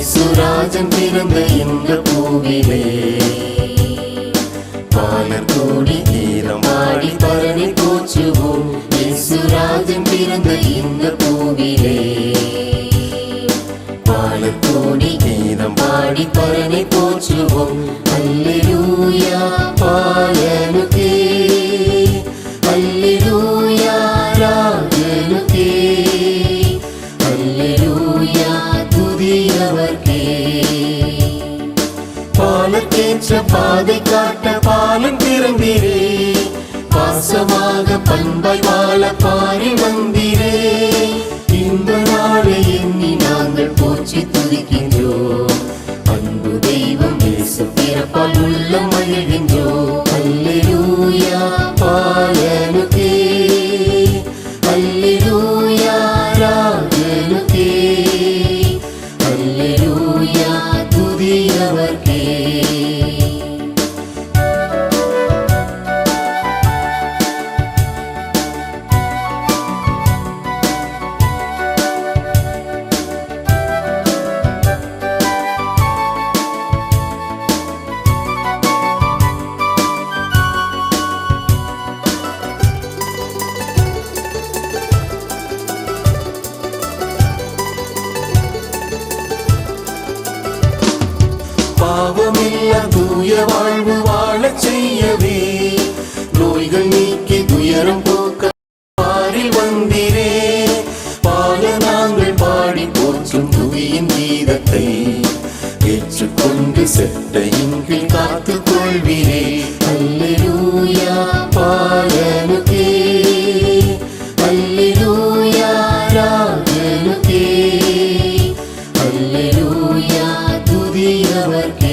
இயேசுராஜன் பிறந்த இந்த பூவிலே பாலர் கூடி கீதம் பாடி பரனை போற்றுவோம். இயேசுராஜன் பிறந்த இந்த பூவிலே பாலர் கூடி கீதம் பாடி பரனை போற்றுவோம். அல்லேலூயா பாலனுக்கே, அல்லேலூயா ராஜனுக்கே, அல்லேலூயா துதியவர்க்கே. பாலக்கேற்ற பாதை காட்ட பாலன் பிறந்தீரே, பாசமாக பண்பாய் வாழ பாரி வந்தீரே. இந்த நாளை எண்ணி நாங்கள் போற்றி துதிக்கின்றோம். அன்பு தெய்வம் இயேசு பிறப்பால் உள்ளம் மகிழ்கின்றோம். அல்லேலூயா பாலனுக்கே, அல்லேலூயா ராஜனுக்கே, அல்லேலூயா துதியவர்க்கே. பாவமில்லா தூய வாழ்வு வாழச் செய்யவே, நோய்கள் நீக்கி துயரம் போக்க பாரில் வந்தீரே. பாட நாங்கள் பாடி போற்றும் துதியின் கீதத்தை ஏற்றுக்கொண்டு செட்டையின் கீழ் காத்துக் கொள்வீரே. அல்லேலூயா பாலனுக்கே, அல்லேலூயா ராஜனுக்கே, அல்லேலூயா துதியவர்க்கே.